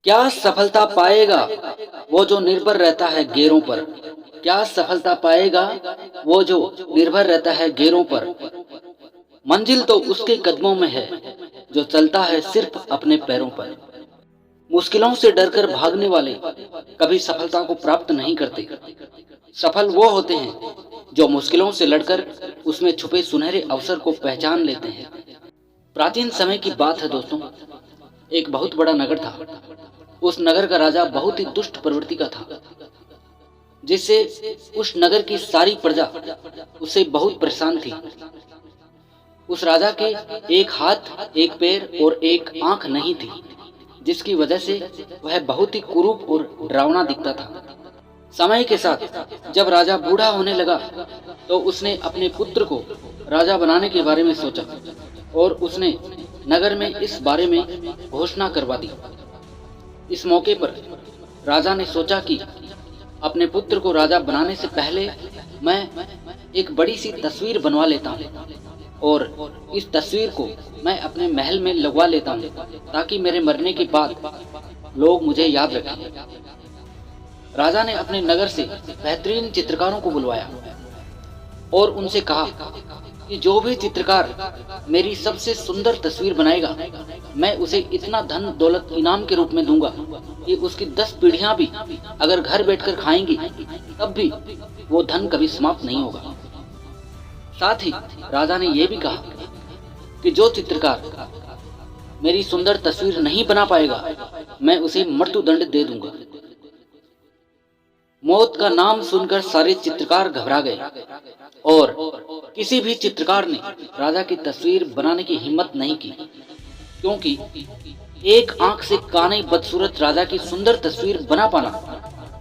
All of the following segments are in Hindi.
क्या सफलता पाएगा वो जो निर्भर रहता है गैरों पर। क्या सफलता पाएगा वो जो निर्भर रहता है गैरों पर। मंजिल तो उसके कदमों में है जो चलता है सिर्फ अपने पैरों पर। मुश्किलों से डरकर भागने वाले कभी सफलता को प्राप्त नहीं करते। सफल वो होते हैं जो मुश्किलों से लड़कर उसमें छुपे सुनहरे अवसर को पहचान लेते हैं। प्राचीन समय की बात है दोस्तों। एक बहुत बड़ा नगर था। उस नगर का राजा बहुत ही दुष्ट प्रवृत्ति का था, जिससे उस नगर की सारी प्रजा उससे बहुत परेशान थी। उस राजा के एक हाथ, एक पैर और एक आंख नहीं थी, जिसकी वजह से वह बहुत ही कुरूप और डरावना दिखता था। समय के साथ जब राजा बूढ़ा होने लगा तो उसने अपने पुत्र को राजा बनाने के बारे में सोचा और उसने नगर में इस बारे में घोषणा करवा दी। इस मौके पर राजा ने सोचा कि अपने पुत्र को राजा बनाने से पहले मैं एक बड़ी सी तस्वीर बनवा लेता हूँ और इस तस्वीर को मैं अपने महल में लगवा लेता हूँ ताकि मेरे मरने के बाद लोग मुझे याद रखें। राजा ने अपने नगर से बेहतरीन चित्रकारों को बुलवाया और उनसे कहा कि जो भी चित्रकार मेरी सबसे सुंदर तस्वीर बनाएगा, मैं उसे इतना धन दौलत इनाम के रूप में दूंगा कि उसकी 10 पीढ़ियां भी अगर घर बैठकर खाएंगी तब भी वो धन कभी समाप्त नहीं होगा। साथ ही राजा ने यह भी कहा कि जो चित्रकार मेरी सुंदर तस्वीर नहीं बना पाएगा, मैं उसे मृत्युदंड दे दूंगा। मौत का नाम सुनकर सारे चित्रकार घबरा गए और किसी भी चित्रकार ने राजा की तस्वीर बनाने की हिम्मत नहीं की, क्योंकि एक आंख से काने बदसूरत राजा की सुंदर तस्वीर बना पाना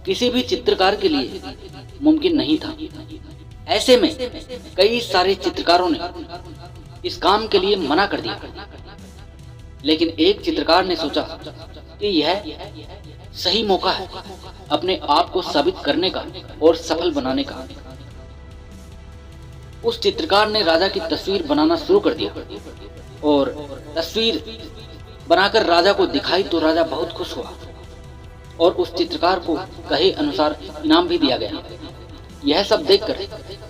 किसी भी चित्रकार के लिए मुमकिन नहीं था। ऐसे में कई सारे चित्रकारों ने इस काम के लिए मना कर दिया, लेकिन एक चित्रकार ने सोचा कि यह सही मौका है अपने आप को साबित करने का और सफल बनाने का। उस चित्रकार ने राजा की तस्वीर बनाना शुरू कर दिया और तस्वीर बनाकर राजा को दिखाई तो राजा बहुत खुश हुआ और उस चित्रकार को कहे अनुसार इनाम भी दिया गया। यह सब देखकर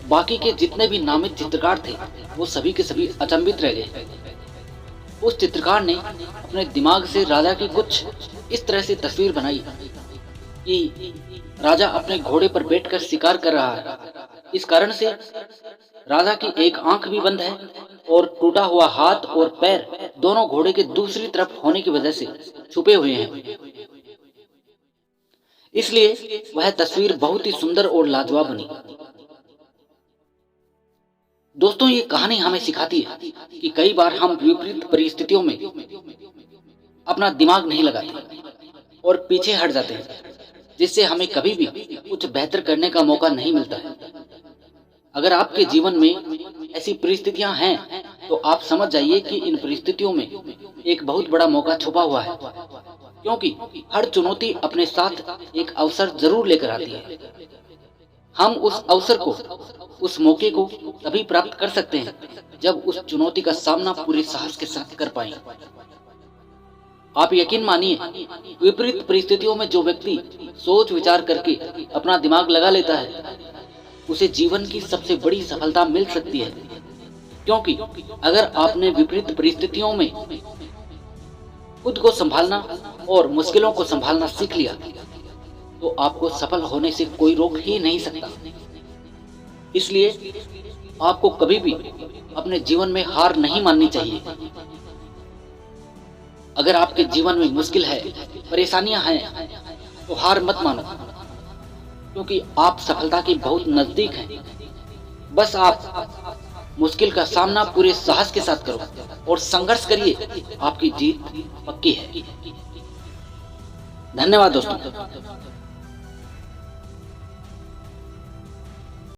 बाकी के जितने भी नामित चित्रकार थे वो सभी के सभी अचंभित रह गए। उस चित्रकार ने अपने दिमाग से राजा की कुछ इस तरह से तस्वीर बनाई कि राजा अपने घोड़े पर बैठकर शिकार कर रहा है। इस कारण से राजा की एक आंख भी बंद है और टूटा हुआ हाथ और पैर दोनों घोड़े के दूसरी तरफ होने की वजह से छुपे हुए हैं। इसलिए वह तस्वीर बहुत ही सुंदर और लाजवाब बनी। दोस्तों, ये कहानी हमें सिखाती है कि कई बार हम विपरीत परिस्थितियों में अपना दिमाग नहीं लगाते और पीछे हट जाते हैं, जिससे हमें कभी भी कुछ बेहतर करने का मौका नहीं मिलता है। अगर आपके जीवन में ऐसी परिस्थितियां हैं तो आप समझ जाइए कि इन परिस्थितियों में एक बहुत बड़ा मौका छुपा हुआ है, क्योंकि हर चुनौती अपने साथ एक अवसर जरूर लेकर आती है। हम उस अवसर को, उस मौके को तभी प्राप्त कर सकते हैं जब उस चुनौती का सामना पूरे साहस के साथ कर पाएं। आप यकीन मानिए, विपरीत परिस्थितियों में जो व्यक्ति सोच विचार करके अपना दिमाग लगा लेता है उसे जीवन की सबसे बड़ी सफलता मिल सकती है, क्योंकि अगर आपने विपरीत परिस्थितियों में खुद को संभालना और मुश्किलों को संभालना सीख लिया तो आपको सफल होने से कोई रोक ही नहीं सकता। इसलिए आपको कभी भी अपने जीवन में हार नहीं माननी चाहिए। अगर आपके जीवन में मुश्किल है, परेशानियां हैं, तो हार मत मानो, क्योंकि आप सफलता के बहुत नजदीक हैं। बस आप मुश्किल का सामना पूरे साहस के साथ करो और संघर्ष करिए, आपकी जीत पक्की है। धन्यवाद दोस्तों।